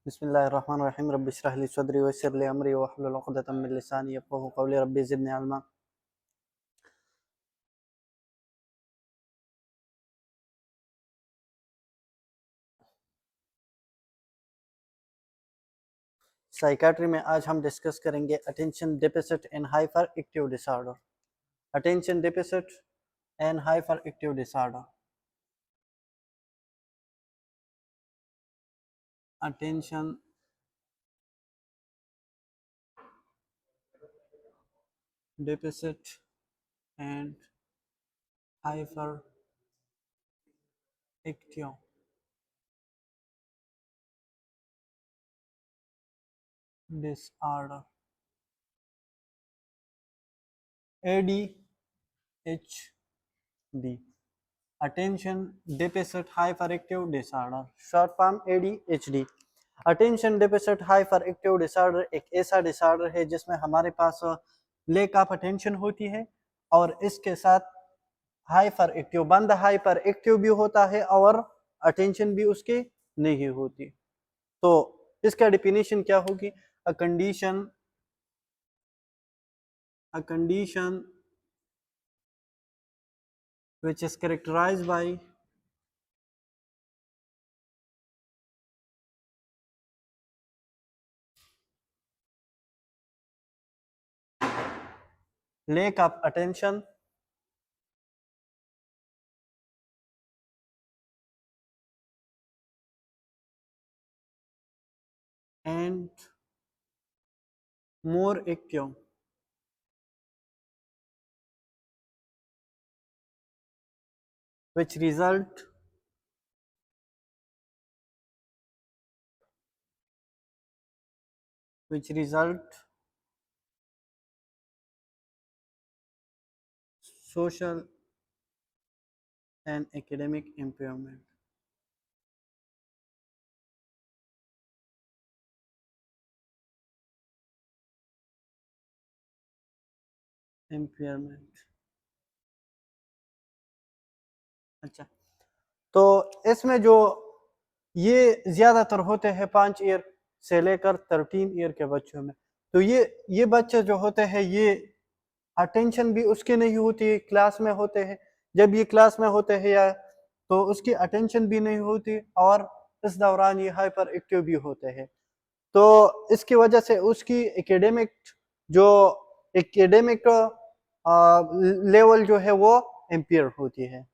बिस्मिल्लाहिर्रहमानिर्रहीम रब्बि इश्रह ली सदरी वयस्सिर ली अमरी वहलुल उक़दतम मिन लिसानी यफ़क़हू क़ौली रब्बि ज़िदनी इल्मा। साइकाट्री में आज हम डिस्कस करेंगे attention deficit and hyper active disorder. Attention deficit and hyper active disorder. Attention deficit and hyper active disorder, ADHD, attention deficit hyper active disorder, short form ADHD। Attention deficit hyper active disorder एक ऐसा disorder है जिसमें हमारे पास lack of attention होती है और इसके साथ हाइपर एक्टिव, बंद हाइपर एक्टिव भी होता है और अटेंशन भी उसकी नहीं होती। तो इसका डेफिनेशन क्या होगी? A condition which is characterized by lack of attention and more active, which result social and academic impairment. अच्छा, तो इसमें जो ये ज्यादातर होते हैं 5 ईयर से लेकर 13 ईयर के बच्चों में। तो ये बच्चे जो होते हैं ये अटेंशन भी उसकी नहीं होती, क्लास में होते हैं, जब ये क्लास में होते हैं या तो उसकी अटेंशन भी नहीं होती और इस दौरान ये हाइपर एक्टिव भी होते हैं। तो इसकी वजह से उसकी एकेडमिक लेवल जो है वो इम्पेयर होती है।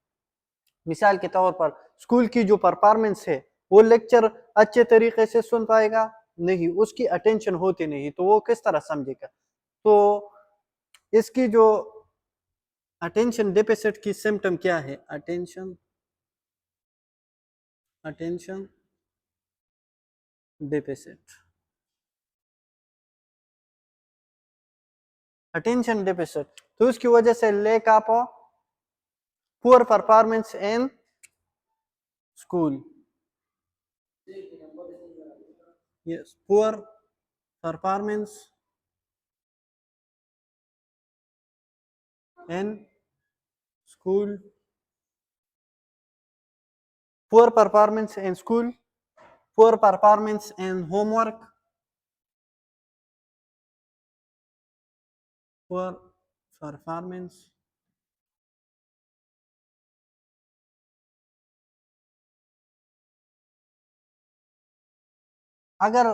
मिसाल के तौर पर स्कूल की जो परफॉर्मेंस है वो लेक्चर अच्छे तरीके से सुन पाएगा नहीं, उसकी अटेंशन होती नहीं, तो वो किस तरह समझेगा? तो इसकी जो अटेंशन डेफिसिट की सिम्टम क्या है? अटेंशन डेफिसिट तो उसकी वजह से lack of poor performance in school, yes, poor performance in school, poor performance in school, poor performance in homework, poor performance अगर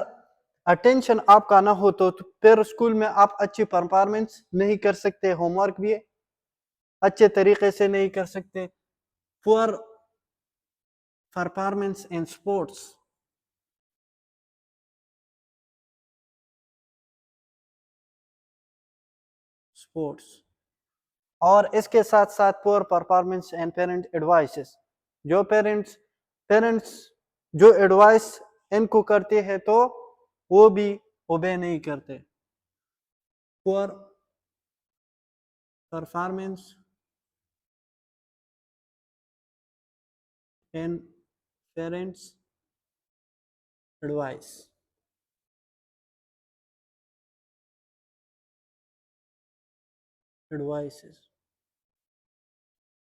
अटेंशन आपका ना हो तो फिर स्कूल में आप अच्छी परफॉर्मेंस नहीं कर सकते, होमवर्क भी अच्छे तरीके से नहीं कर सकते। पुअर परफॉर्मेंस इन स्पोर्ट्स, और इसके साथ साथ poor performance and parent advices, जो पेरेंट्स जो एडवाइस इनको करते हैं तो वो भी ओबे नहीं करते। Poor performance and parents advices,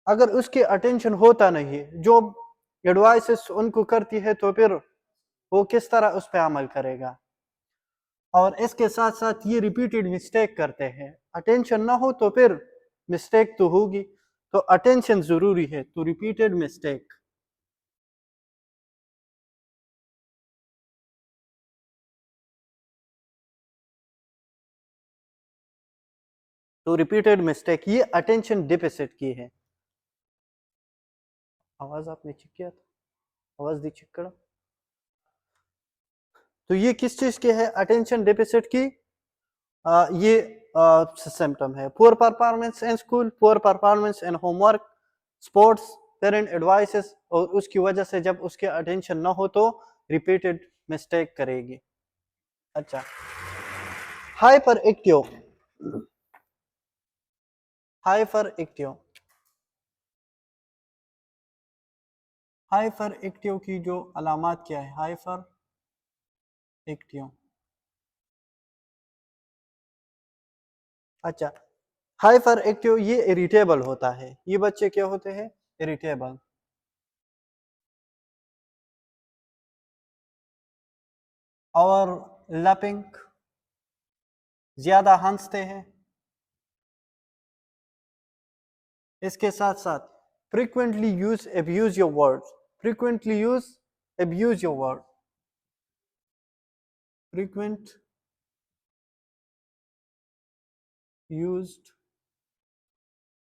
अगर उसकी अटेंशन होता नहीं है, जो एडवाइसेस उनको करती है तो फिर वो किस तरह उस पर अमल करेगा। और इसके साथ साथ ये रिपीटेड मिस्टेक करते हैं, अटेंशन ना हो तो फिर मिस्टेक तो होगी, तो अटेंशन जरूरी है, तो रिपीटेड मिस्टेक। तो रिपीटेड मिस्टेक ये अटेंशन डिफिसिट की है। आवाज आपने चेक किया था, आवाज दी चेक करो। तो ये किस चीज की है, अटेंशन डिफिसिट की। ये सिम्टम है, poor performance in school, poor performance in homework, sports, parent advices, और उसकी वजह से जब उसके अटेंशन ना हो तो रिपीटेड मिस्टेक करेगी। अच्छा, hyper active, hyper active, hyper active की जो अलामत क्या है, हाइपर एक्टिव। अच्छा, हाइपर एक्टिव ये इरिटेबल होता है, ये बच्चे क्या होते हैं, इरिटेबल। और लैपिंग, ज्यादा हंसते हैं। इसके साथ साथ frequently use abuse your words, frequently use abuse your word, frequent used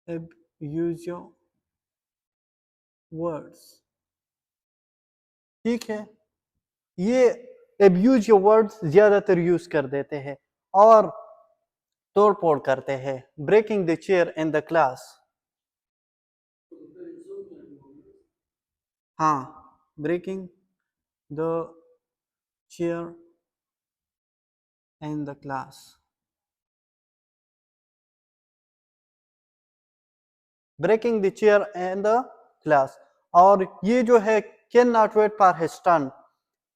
abuse your words। ठीक है, ये abuse your words ज्यादातर यूज कर देते हैं और तोड़ फोड़ करते हैं। Breaking the chair in the class, हाँ, breaking the chair in the class, breaking the chair in the class. और ये जो है can not wait for his turn,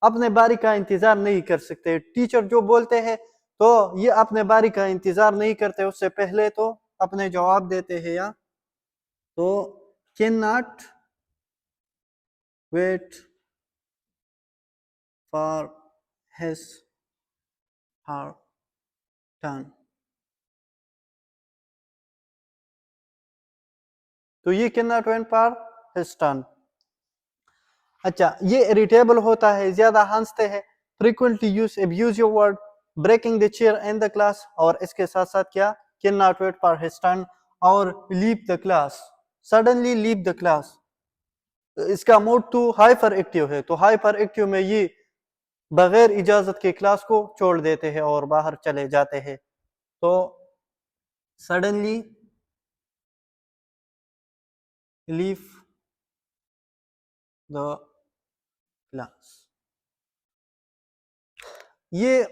अपने बारी का इंतजार नहीं कर सकते। टीचर जो बोलते हैं तो ये अपने बारी का इंतजार नहीं करते, उससे पहले तो अपने जवाब देते हैं। या तो can not wait for his her turn, तो ये can not wait for his turn. अच्छा, ये इरिटेबल होता है, ज्यादा हंसते हैं, frequently use abuse your word, breaking the chair in the class, और इसके साथ साथ क्या, can not wait for his turn, और leave the class, suddenly leave the class. इसका मोड टू हाइपर एक्टिव है, तो हाइपर एक्टिव में ये बगैर इजाजत के क्लास को छोड़ देते हैं और बाहर चले जाते हैं। तो सडनली लीव द क्लास, ये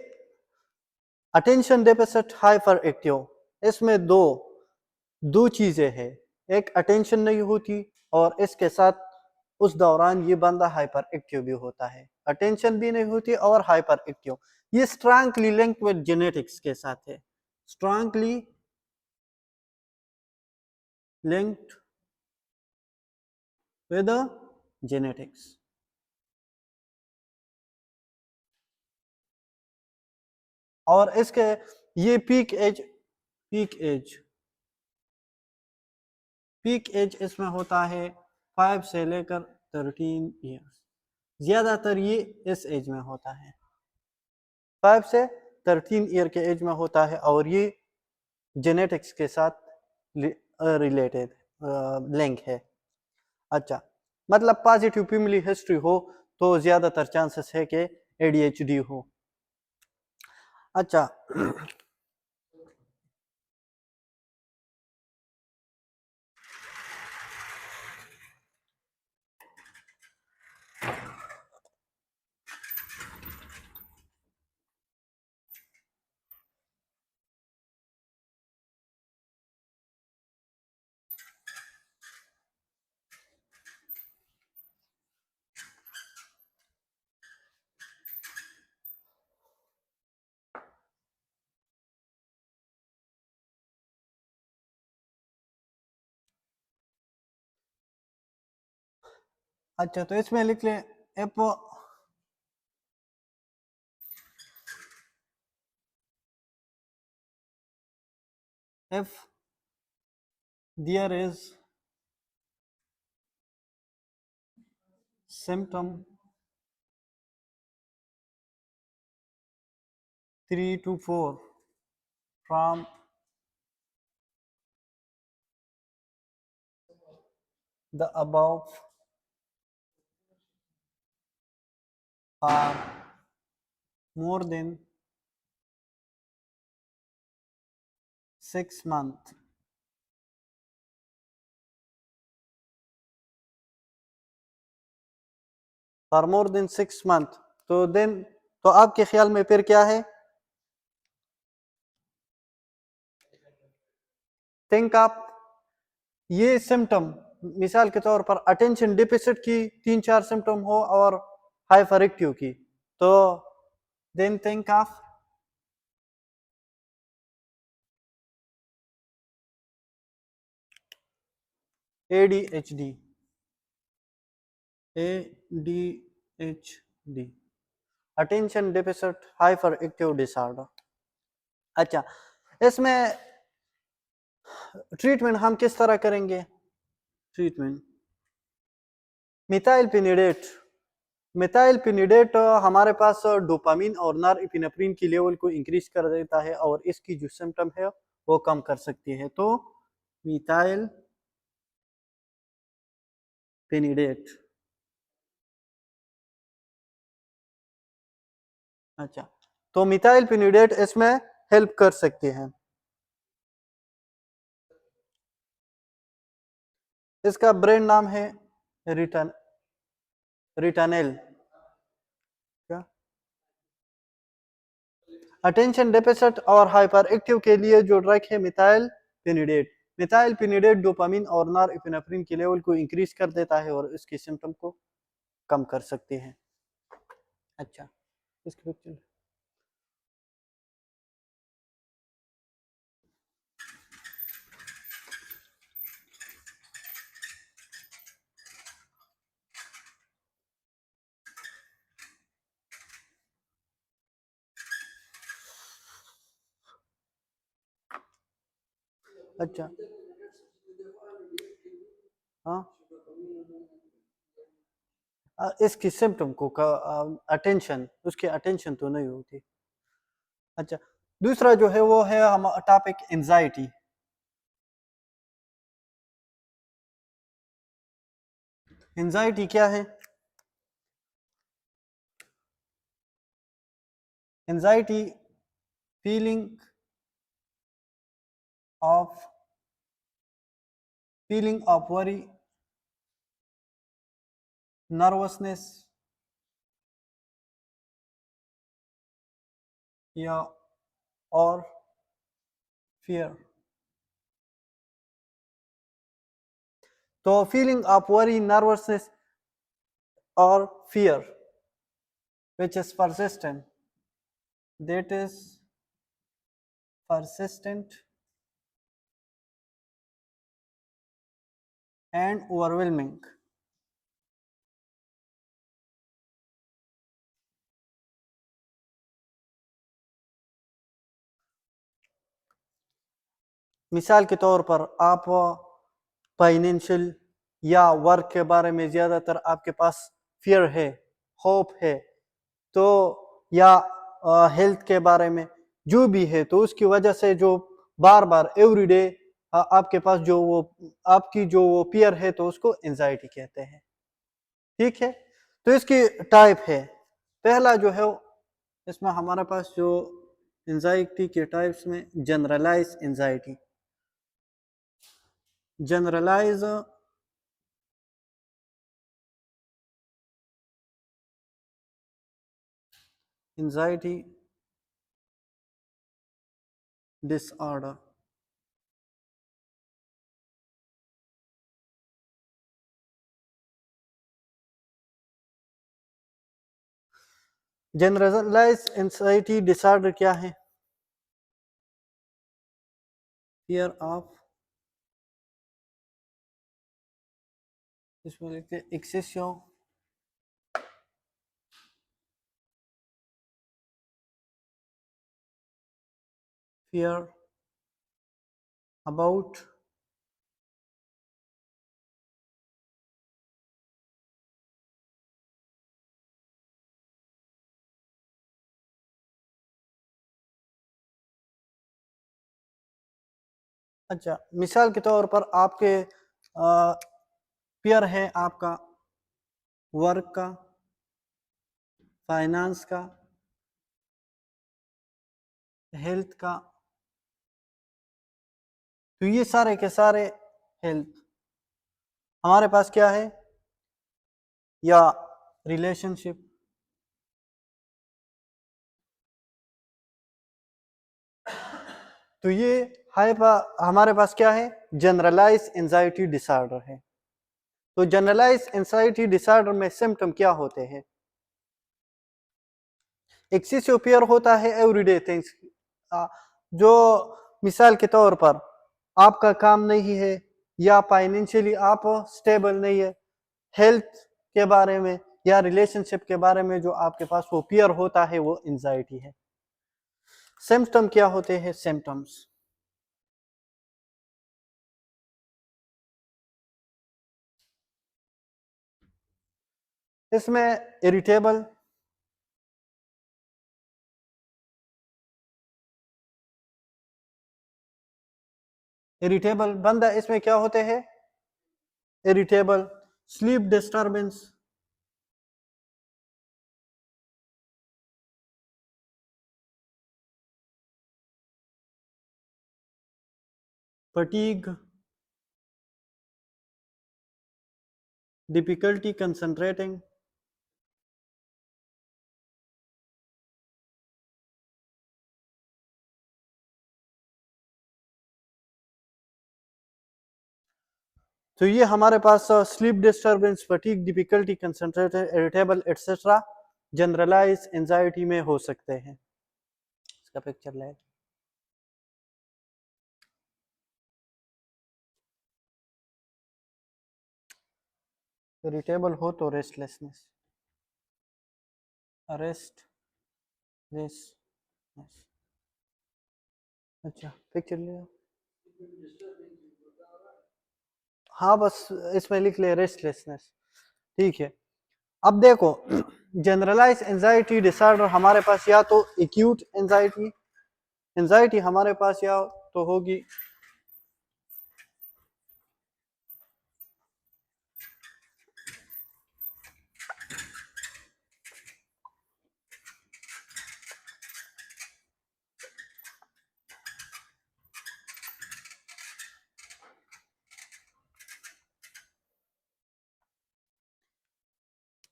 अटेंशन डेफिसिट हाइपर एक्टिव, इसमें दो चीजें हैं, एक अटेंशन नहीं होती और इसके साथ उस दौरान ये बंदा हाइपर एक्टिव भी होता है, अटेंशन भी नहीं होती और हाइपर एक्टिव। ये स्ट्रांगली लिंक्ड विद जेनेटिक्स के साथ है, स्ट्रांगली लिंक्ड विद जेनेटिक्स। और इसके ये पीक एज इसमें होता है 5 से लेकर 13 ईयर्स, ज्यादातर ये इस एज में होता है, 5 से 13 ईयर के एज में होता है, और ये जेनेटिक्स के साथ रिलेटेड लिंक है। अच्छा, मतलब पॉजिटिव फैमिली हिस्ट्री हो तो ज्यादातर चांसेस है कि एडीएचडी हो। अच्छा, अच्छा, तो इसमें लिख ले apo if there is symptom 3 to 4 from the above are more than 6 months, for more than 6 months, तो देन तो आपके ख्याल में फिर क्या है? थिंक आप ये सिम्टम मिसाल के तौर पर अटेंशन डिफिसिट की 3-4 सिम्टम हो और हाइपर एक्टिव की, तो then think of ADHD, ADHD, attention deficit hyper active disorder. अच्छा, इसमें ट्रीटमेंट हम किस तरह करेंगे? ट्रीटमेंट मिथाइलफिनिडेट हमारे पास डोपामिन और नॉरएपिनेफ्रिन की लेवल को इंक्रीज कर देता है और इसकी जो सिम्टम है वो कम कर सकती है, तो मिथाइलफिनिडेट। अच्छा, तो मिथाइलफिनिडेट इसमें हेल्प कर सकते हैं। इसका ब्रांड नाम है रिटनेल। क्या? अटेंशन डेफिसिट और हाइपर एक्टिव के लिए जो ड्रग है मिथाइलफिनिडेट डोपामिन और नॉरएपिनेफ्रिन की लेवल को इंक्रीज कर देता है और इसके सिम्टम को कम कर सकते हैं। अच्छा, इसकी पिक्चर अच्छा हाँ इसकी सिम्टम को अटेंशन उसकी अटेंशन तो नहीं होती। अच्छा, दूसरा जो है वो है हम टॉपिक एंजाइटी। एंजाइटी क्या है? Anxiety feeling of worry, nervousness या और फियर। तो फीलिंग ऑफ वरी, नर्वसनेस और fear which is persistent, that is persistent and overwhelming. मिसाल के तौर पर आप फाइनेंशियल या वर्क के बारे में ज़्यादातर आपके पास फियर है, होप है, तो या हेल्थ के बारे में जो भी है, तो उसकी वजह से जो बार बार एवरीडे आपके पास जो वो आपकी जो वो फियर है तो उसको एंजाइटी कहते हैं। ठीक है, तो इसकी टाइप है। पहला जो है इसमें हमारे पास जो एंजाइटी के टाइप्स में generalize anxiety, generalize anxiety disorder, generalize anxiety disorder क्या है? फियर ऑफ, इसमें लिखते हैं एक्सेसिव फियर about अच्छा, मिसाल के तौर पर आपके पेयर है आपका वर्क का, फाइनेंस का, हेल्थ का, तो ये सारे के सारे हेल्थ हमारे पास क्या है, या रिलेशनशिप, तो ये हमारे पास क्या है, जनरलाइज एंजाइटी डिसऑर्डर है। तो जनरलाइज एंजाइटी डिसऑर्डर में सिम्टम क्या होते हैं, एक्सेसिव फियर होता है एवरीडे थिंग्स, जो मिसाल के तौर पर आपका काम नहीं है या फाइनेंशियली आप स्टेबल नहीं है, हेल्थ के बारे में या रिलेशनशिप के बारे में जो आपके पास वो फियर होता है, वो एंजाइटी है। सिम्टम क्या होते हैं, सिम्टम्स इसमें इरिटेबल, इरिटेबल बंदा इसमें क्या होते हैं, irritable, sleep disturbance, fatigue, difficulty concentrating, तो ये हमारे पास sleep disturbance, fatigue, difficulty concentrating, irritable etcetera generalize anxiety में हो सकते हैं। इसका पिक्चर ले, इरिटेबल हो तो रेस्टलेसनेस, रेस्टलेसनेस, अच्छा पिक्चर ले, हाँ बस इसमें लिख ले रेस्टलेसनेस, ठीक है। अब देखो, जनरलाइज एंजाइटी डिसऑर्डर हमारे पास या तो एक्यूट एंजाइटी, एंजाइटी हमारे पास या तो होगी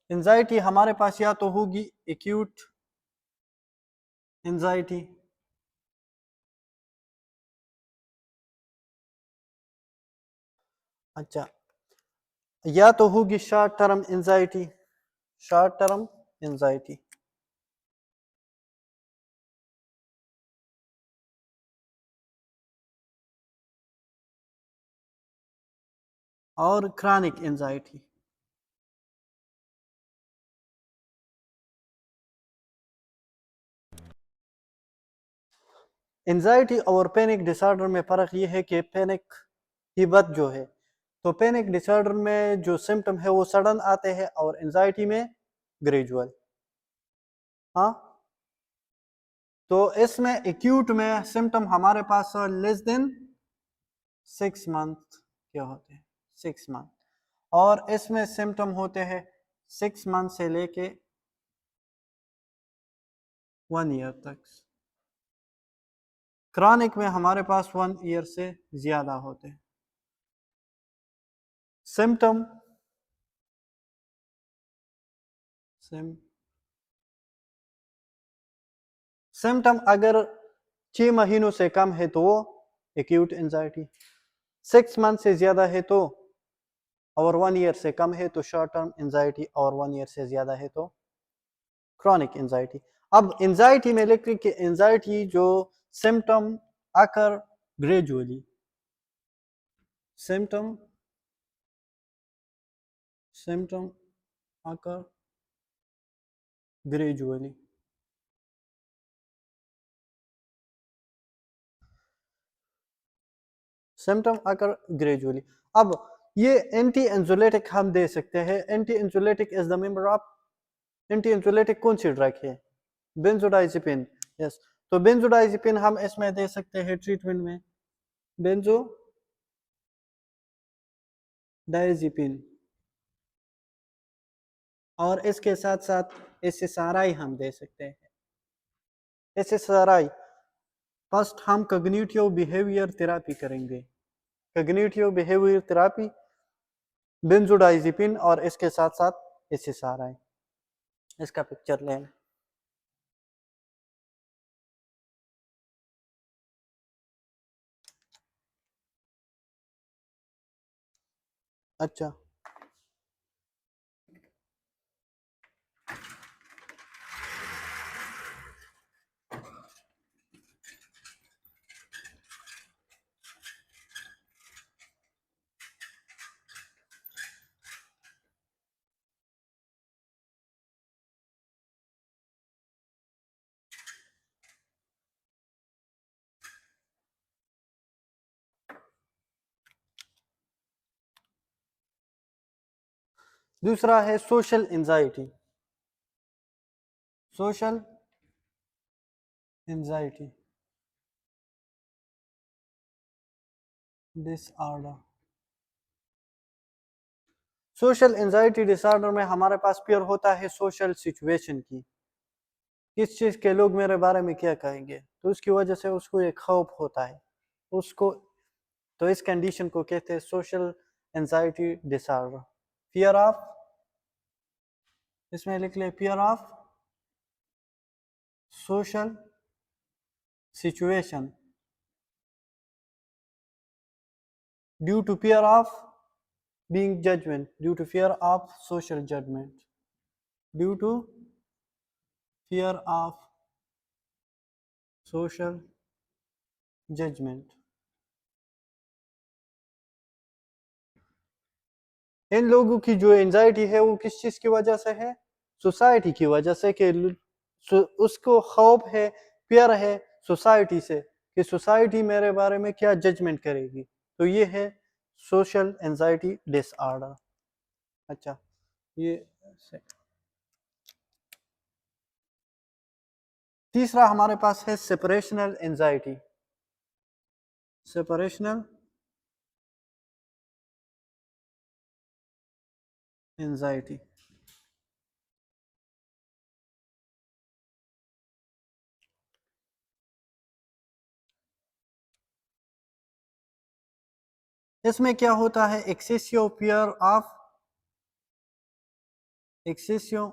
एंजाइटी हमारे पास या तो होगी एक्यूट एंजाइटी, अच्छा, या तो होगी short term anxiety, short term anxiety, और क्रॉनिक एंजाइटी। एंजाइटी और पैनिक डिसऑर्डर में फ़र्क ये है कि पैनिक की बात जो है, तो पैनिक डिसऑर्डर में जो सिम्टम है वो सडन आते हैं और एंजाइटी में ग्रेजुअल। हाँ, तो इसमें एक्यूट में सिम्टम हमारे पास लेस देन 6 मंथ क्या होते हैं, 6 मंथ, और इसमें सिम्टम होते हैं 6 मंथ से लेके 1 ईयर तक। क्रॉनिक में हमारे पास 1 ईयर से ज्यादा होते हैं सिम्टम। सिम्टम अगर 6 महीनों से कम है तो वो एक्यूट एंजाइटी, 6 मंथ से ज्यादा है तो, और 1 ईयर से कम है तो शॉर्ट टर्म एंजाइटी, और 1 ईयर से ज्यादा है तो क्रॉनिक एंजाइटी। अब एंजाइटी में लिखते कि एंजाइटी जो symptom occur gradually, symptom symptom occur gradually, symptom occur gradually. अब ये एंटी एंजुलेटिक हम दे सकते हैं। Anti anxiolytic is the member of, anti anxiolytic कौन सी ड्रग है? बेंजोडाइजिपिन। यस, तो बेंजोडाइजिपिन हम इसमें दे सकते हैं ट्रीटमेंट में, बेंजोडाइजिपिन। और इसके साथ साथ एसएसआरआई हम दे सकते हैं। एसएसआरआई फर्स्ट हम कॉग्निटिव बिहेवियर थेरेपी करेंगे, कॉग्निटिव बिहेवियर थेरेपी, बेंजोडाइजिपिन और इसके साथ साथ एसएसआरआई। इसका पिक्चर लें। अच्छा, दूसरा है social anxiety. Social anxiety disorder. Social anxiety disorder में हमारे पास फियर होता है सोशल सिचुएशन की, किस चीज़ के लोग मेरे बारे में क्या कहेंगे, तो उसकी वजह से उसको एक खौफ होता है उसको। तो इस कंडीशन को कहते हैं social anxiety disorder. Fear of, इसमें लिख ले fear of social situation due to fear of being judgment, due to fear of social judgment, due to fear of social judgment। इन लोगों की जो एंजाइटी है वो किस चीज की वजह से है? सोसाइटी की वजह से, कि उसको खौफ है, फियर है सोसाइटी से कि सोसाइटी मेरे बारे में क्या जजमेंट करेगी। तो ये है सोशल एंजाइटी डिसऑर्डर। अच्छा, ये तीसरा हमारे पास है सेपरेशनल एंजाइटी। सेपरेशनल एंजाइटी, इसमें क्या होता है? Excessive fear of, excessive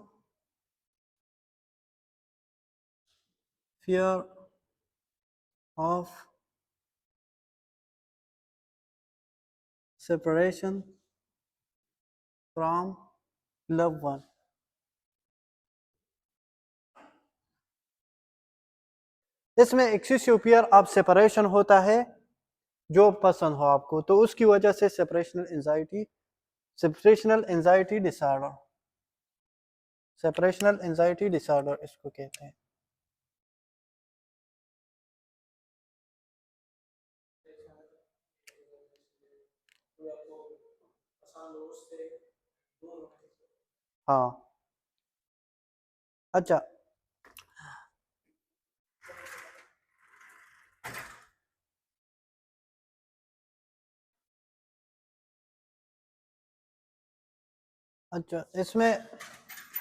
fear of separation from love one. इसमें एक्सेसिव फियर ऑफ सेपरेशन होता है, जो पसंद हो आपको, तो उसकी वजह से separational anxiety, separational anxiety disorder, separational anxiety disorder इसको कहते हैं। हाँ, अच्छा, अच्छा, इसमें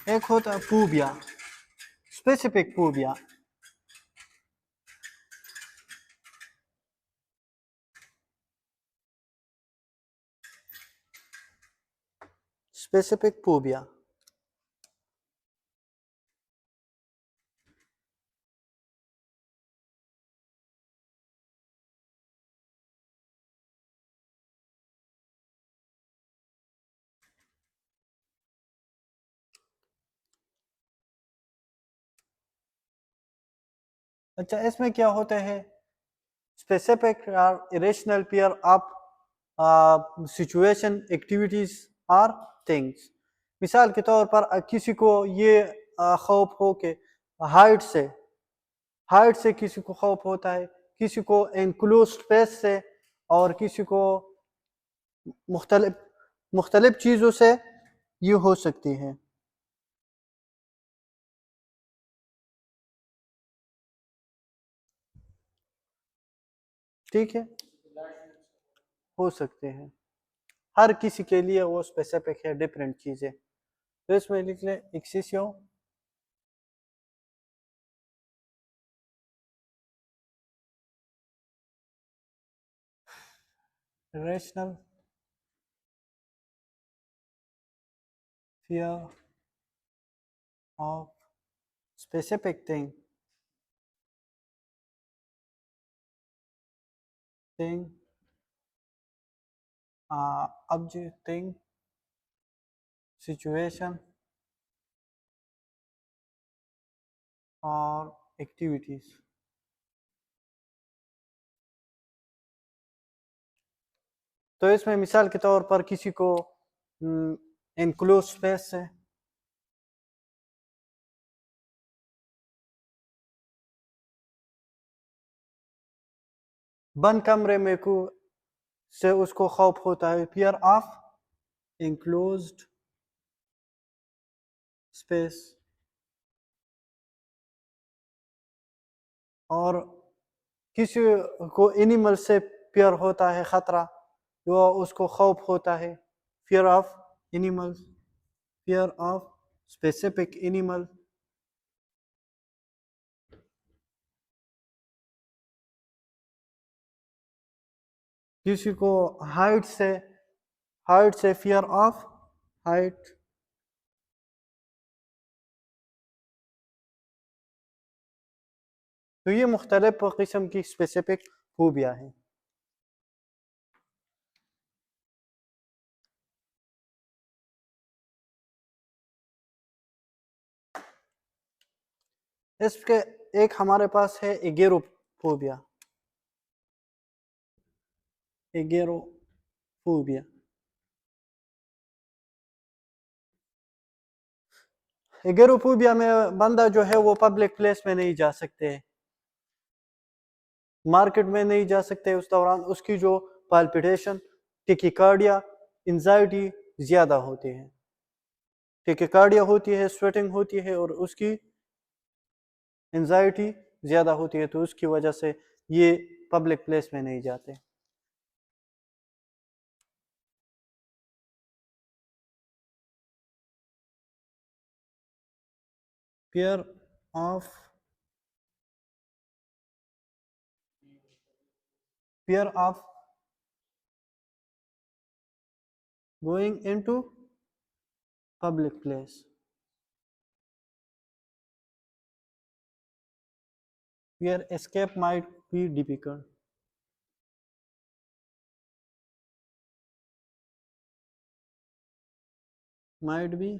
एक होता है phobia, specific phobia. Specific phobia, अच्छा, इसमें क्या होता है? स्पेसिफिक और irrational fear of situation, activities और थिंग्स। मिसाल के तौर पर किसी को ये खौफ हो कि हाइट से किसी को खौफ होता है, किसी को इनक्लोज स्पेस से, और किसी को मुख्तलिफ चीज़ों से ये हो सकती है। ठीक है, हो सकते हैं, हर किसी के लिए वो स्पेसिफिक है, डिफरेंट चीज़ें। तो इसमें लिख लें excessive irrational fear of specific thing object thing situation और एक्टिविटीज। तो इसमें मिसाल के तौर पर किसी को इनक्लोज स्पेस से बंद कमरे में को से उसको खौफ होता है, फियर ऑफ इनक्लोज्ड स्पेस। और किसी को एनिमल से फियर होता है, खतरा, वो उसको खौफ होता है, fear of animal, fear of specific animal. किसी को हाइट से फियर ऑफ हाइट। तो ये मुख्तलिफ किस्म की स्पेसिफिक फोबिया है। इसके एक हमारे पास है एगेरोफोबिया। एगेरोफोबिया एगेरोफोबिया में बंदा जो है वो पब्लिक प्लेस में नहीं जा सकते, मार्केट में नहीं जा सकते, उस दौरान उसकी जो पाल्पिटेशन, टिकिकार्डिया, एंजाइटी ज़्यादा होती है, टिकिकार्डिया होती है, स्वेटिंग होती है और उसकी एंजाइटी ज़्यादा होती है, तो उसकी वजह से ये पब्लिक प्लेस में नहीं जाते। fear of going into public place, where escape might be difficult, might be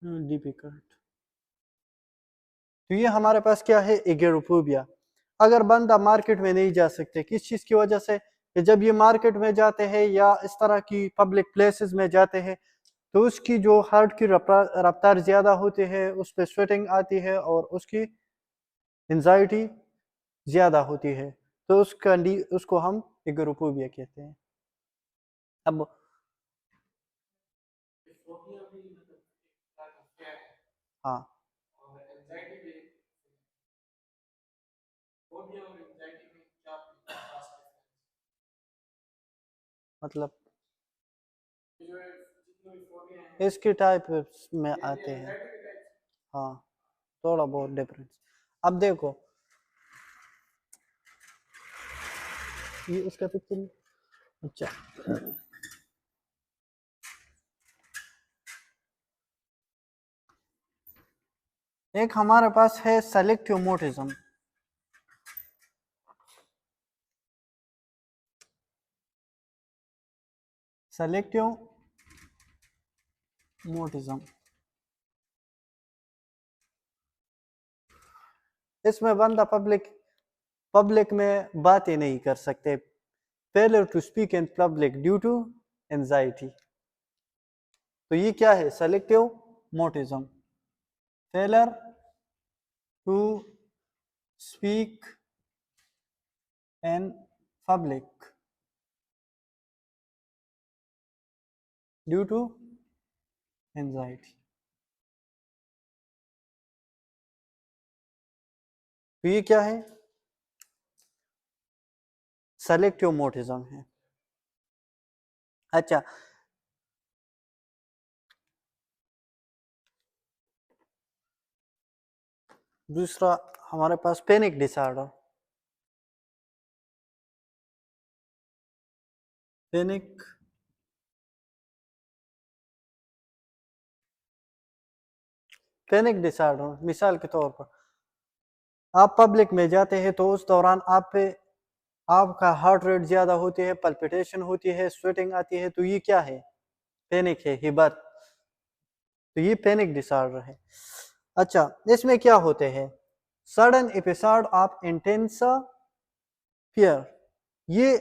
difficult। तो ये हमारे पास क्या है, एगेरोफोबिया। अगर बंदा मार्केट में नहीं जा सकते, किस चीज़ की वजह से, कि जब ये मार्केट में जाते हैं या इस तरह की पब्लिक प्लेसेस में जाते हैं तो उसकी जो हार्ट की रफ्तार ज़्यादा होती है, उस पर स्वेटिंग आती है और उसकी एंजाइटी ज़्यादा होती है, तो उसको हम एगोरोफोबिया कहते हैं। अब हाँ, मतलब इसके टाइप में आते हैं, हाँ, थोड़ा बहुत डिफरेंस। अब देखो ये उसका पिक्चर, अच्छा, एक हमारे पास है सेलेक्टिव मोटिज्म। सेलेक्टिव मोटिज्म, इसमें बंदा पब्लिक में बातें नहीं कर सकते, failure to speak in public due to anxiety. तो ये क्या है, selective mutism, failure to speak in public due to anxiety। तो ये क्या है? सेलेक्टिव मोटिज्म है। अच्छा, दूसरा हमारे पास panic disorder. Panic panic disorder मिसाल के तौर पर आप पब्लिक में जाते हैं तो उस दौरान आप पे आपका हार्ट रेट ज्यादा होती है, पल्पिटेशन होती है, स्वेटिंग आती है, तो ये क्या है? पैनिक है, हिबत। तो ये पैनिक डिसऑर्डर है। अच्छा, इसमें क्या होते हैं? Sudden episode of intense fear. ये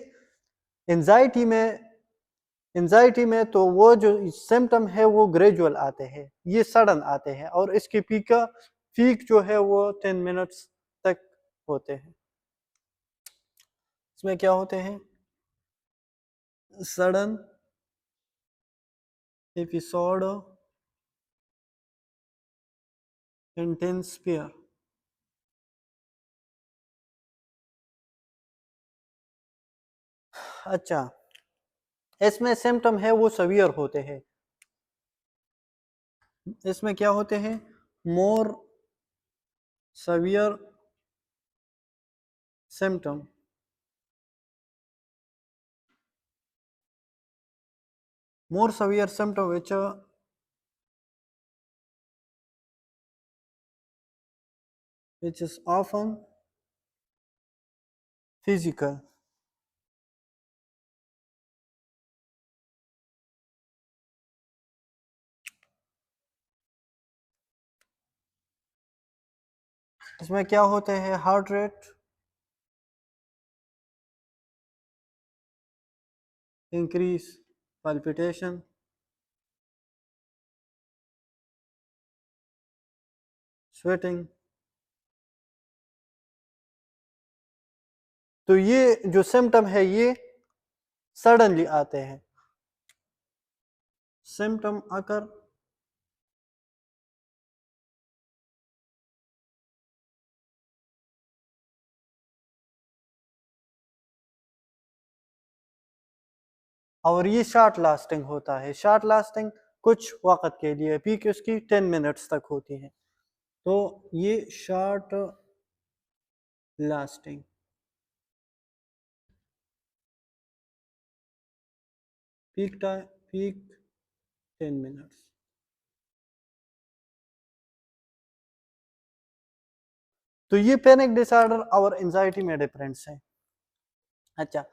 एंजाइटी में तो वो जो सिम्टम है वो ग्रेजुअल आते हैं, ये सडन आते हैं, और इसकी पीक जो है वो 10 मिनट्स तक होते हैं। इसमें क्या होते हैं? Sudden episode intense fear. अच्छा, इसमें सिम्टम है वो सवियर होते हैं। इसमें क्या होते हैं? More severe symptom. More severe symptom which is often physical। इसमें क्या होते हैं? Heart rate increase, palpitation, sweating. तो ये जो सिम्टम है ये सडनली आते हैं। सिम्टम आकर और ये शॉर्ट लास्टिंग होता है। शॉर्ट लास्टिंग कुछ वक्त के लिए, पीक उसकी 10 मिनट्स तक होती है। तो ये शॉर्ट लास्टिंग। Peak 10 minutes. तो ये पैनिक डिसऑर्डर और एंजाइटी में डिफरेंस है। अच्छा,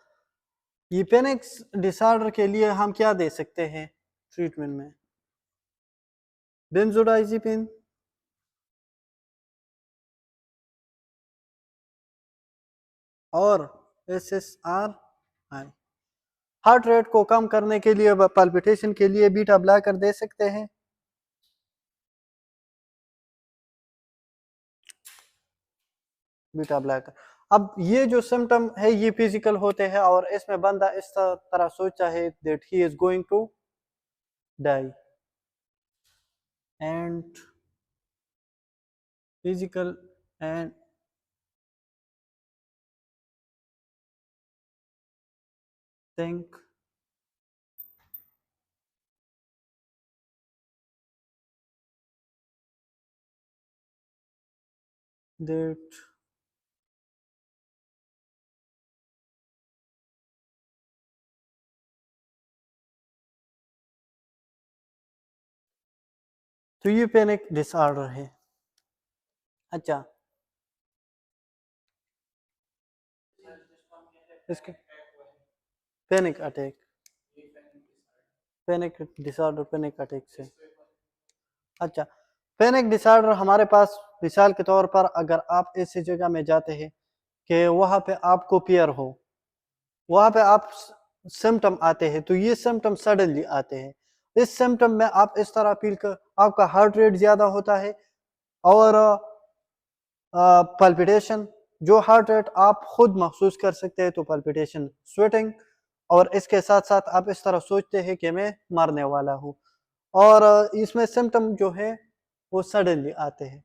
ये पैनिक डिसऑर्डर के लिए हम क्या दे सकते हैं ट्रीटमेंट में? बेंजोडाइजिपिन और SSRI। हार्ट रेट को कम करने के लिए, पल्पिटेशन के लिए बीटा ब्लॉकर दे सकते हैं। Beta blocker. अब ये जो सिम्टम है ये फिजिकल होते हैं और इसमें बंदा इस तरह सोचता है that he is going to die, and physical and think that तो ये पैनिक डिसऑर्डर है। अच्छा, इसके panic attack, panic disorder panic attack से। अच्छा, पैनिक डिसऑर्डर हमारे पास मिसाल के तौर पर अगर आप ऐसी जगह में जाते हैं कि वहाँ पे आपको पियर हो, वहाँ पे आप सिम्टम आते हैं, तो ये सिम्टम सडनली आते हैं। इस सिम्टम में आप इस तरह फील कर, आपका हार्ट रेट ज़्यादा होता है और पल्पिटेशन जो हार्ट रेट आप खुद महसूस कर सकते हैं, तो पल्पिटेशन, स्वेटिंग, और इसके साथ साथ आप इस तरह सोचते हैं कि मैं मरने वाला हूँ। और इसमें सिम्टम जो है वो सडनली आते हैं।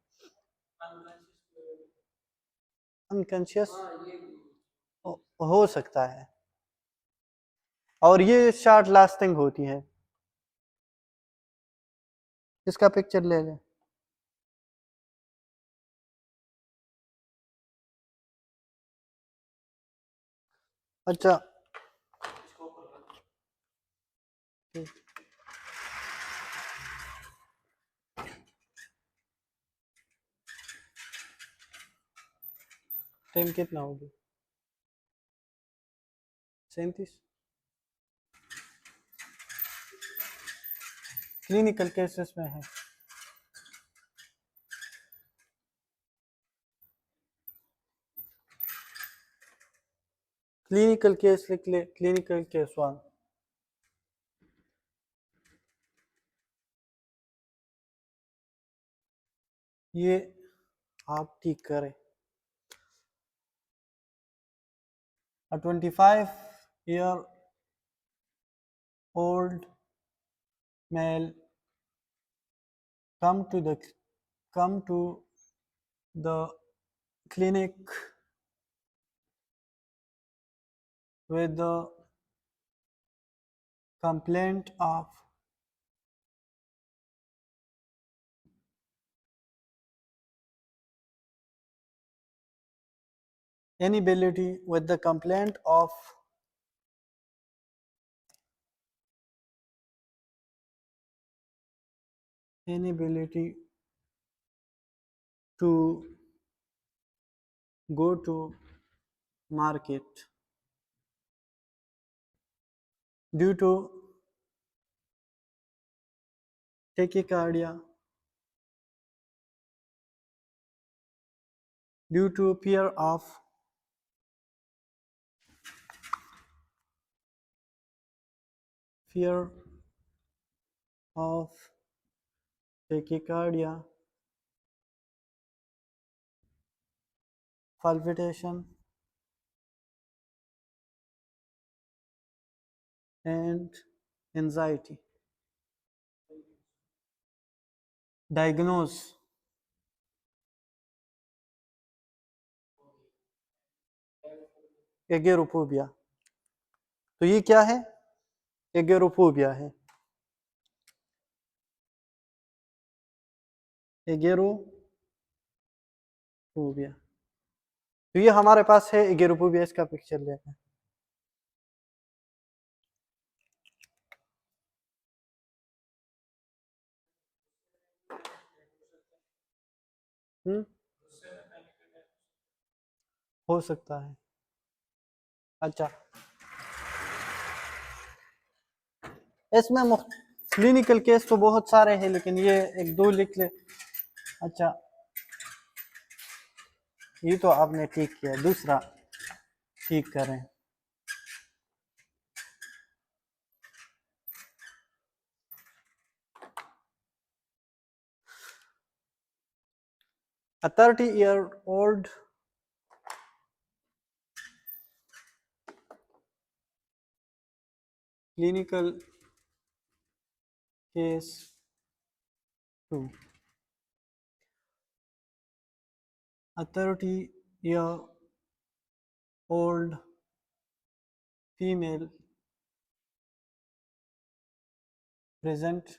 अनकॉन्शियस हो सकता है, और ये शॉर्ट लास्टिंग होती है। इसका पिक्चर ले लें। अच्छा, टाइम कितना होगी? 37। क्लिनिकल केसेस में है। क्लिनिकल केस लिख ले, क्लिनिकल केस 1। ये आप ठीक करें। A 25-year-old male come to the come to the clinic with the complaint of inability with the complaint of inability to go to market due to tachycardia, due to fear of tachycardia, palpitation, and anxiety. Diagnose एगेरोफोबिया। तो ये क्या है? एगेरोफोबिया है। एगेरोफोबिया, तो ये हमारे पास है एगेरोफोबिया। इसका पिक्चर लेते हैं। हो सकता है। अच्छा, इसमें क्लिनिकल केस तो बहुत सारे हैं, लेकिन ये एक दो लिख ले। अच्छा, ये तो आपने ठीक किया, दूसरा ठीक करें। A 30-year-old clinical case 2. A 30-year-old female present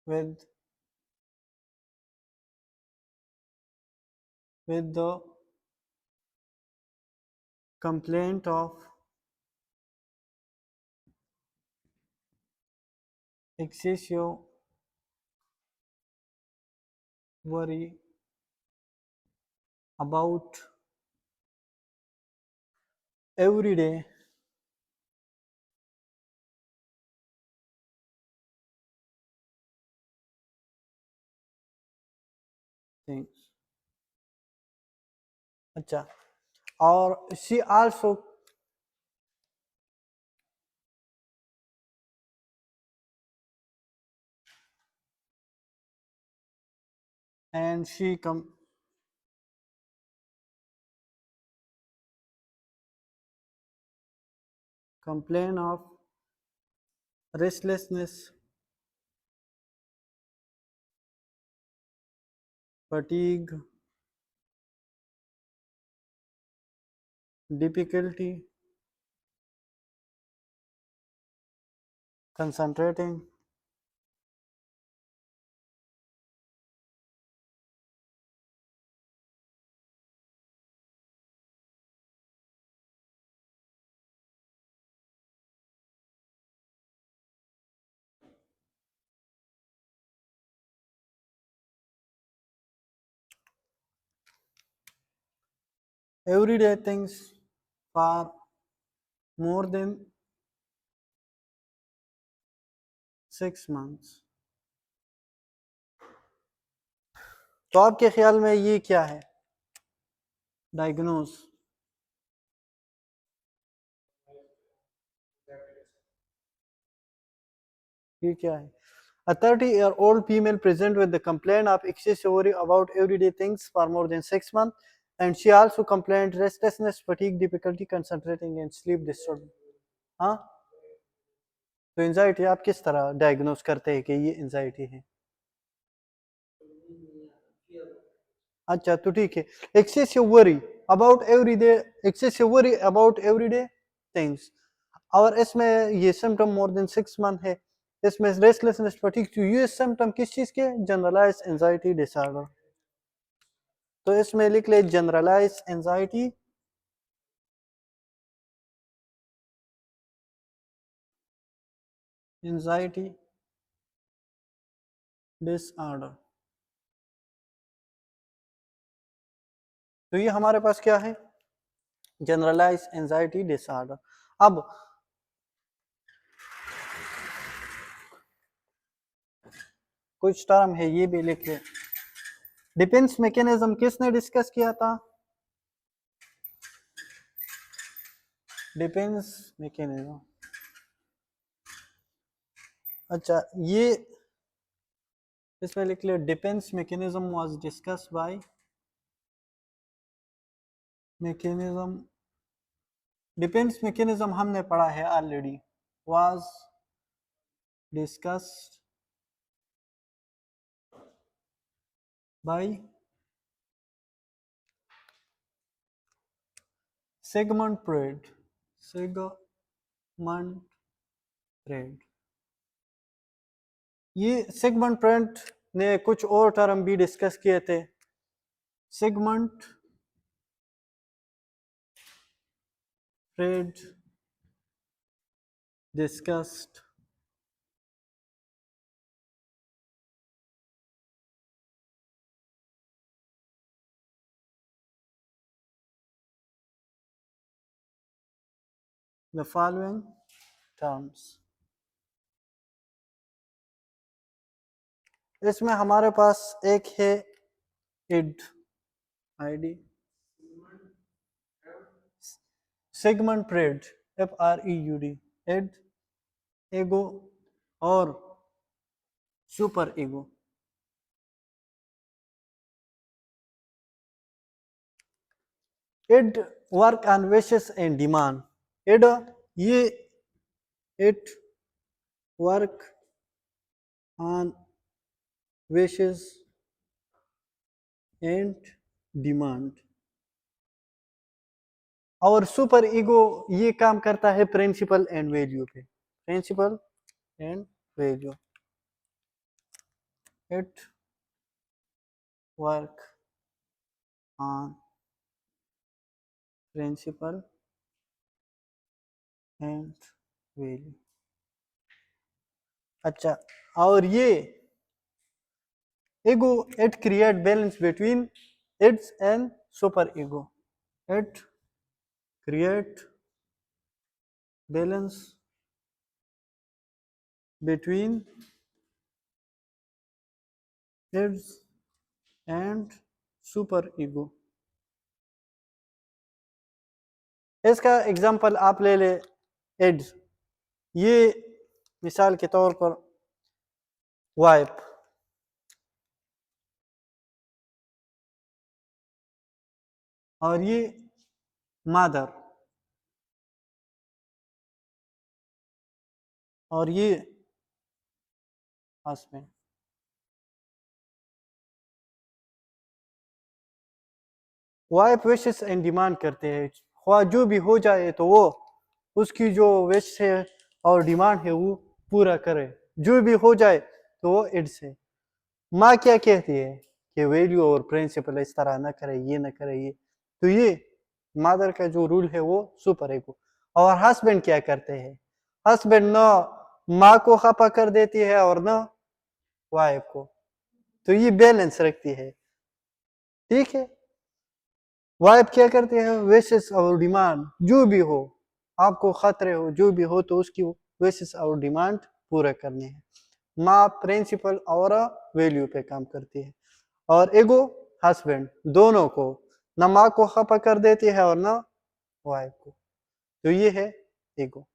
with the complaint of excessive worry about everyday things. अच्छा, और she also and she complain of restlessness, fatigue, difficulty concentrating, everyday things for more than 6 months. तो आपके ख्याल में ये क्या है? Diagnose, ये क्या है? A 30-year-old female present with the complaint of excessive worry about everyday things for more than 6 months, and she also complained restlessness, fatigue, difficulty concentrating, and sleep disturbance. हाँ, तो एंजाइटी आप किस तरह डायग्नोज करते हैं कि ये एंजाइटी है? अच्छा, तो ठीक है, excessive worry about everyday things, और इसमें ये सिम्टम मोर देन 6 मंथ है, इसमें रेस्टलेसनेस, फटीग, तो ये सिम्टम किस चीज के? Generalize anxiety disorder. तो इसमें लिख ले जनरलाइज एंजाइटी डिसऑर्डर। तो ये हमारे पास क्या है? Generalize anxiety disorder. अब कुछ टर्म है ये भी लिख ले। डिफेंस मैकेनिज्म किसने डिस्कस किया था? Defence mechanism. अच्छा, ये इसमें लिख ले defence mechanism was discussed by mechanism. Defence mechanism हमने पढ़ा है already, was discussed by Sigmund Freud. Sigmund Freud, ये सिगमंड फ्रॉइड ने कुछ और टर्म भी डिस्कस किए थे। Sigmund Freud discussed the following terms। इसमें हमारे पास एक है id, ID, Sigmund Freud, FREUD, id, ego और super ego. Id work on wishes and demand. Id ये it work on wishes and demand, और सुपर ईगो ये काम करता है प्रिंसिपल एंड वैल्यू पे। Principle and value, it work on principle and value. अच्छा, और ये ego it create balance between its and super ego. It create balance between its and super ego. इसका example आप ले ले इड्स, ये मिसाल के तौर पर वाइफ, और ये मदर, और ये husband. Wife wishes and demand करते हैं, ख्वाह जो भी हो जाए तो वो उसकी जो विश है और डिमांड है वो पूरा करे, जो भी हो जाए तो वो इट्स है। माँ क्या कहती है कि वैल्यू और प्रिंसिपल इस तरह ना करे, ये ना करे, ये तो ये मदर का जो रूल है वो सुपर ईगो। और हस्बैंड क्या करते हैं, हस्बैंड ना माँ को खपा कर देती है और ना वाइफ को, तो ये बैलेंस रखती है, ठीक है। वाइफ क्या करती है, विशेस और डिमांड जो भी हो, आपको खतरे हो जो भी हो तो उसकी विशेस और डिमांड पूरा करनी है। माँ प्रिंसिपल और वैल्यू पे काम करती है। और ईगो हस्बैंड दोनों को, ना माँ को खपा कर देती है और ना वाइफ को, तो ये है ईगो।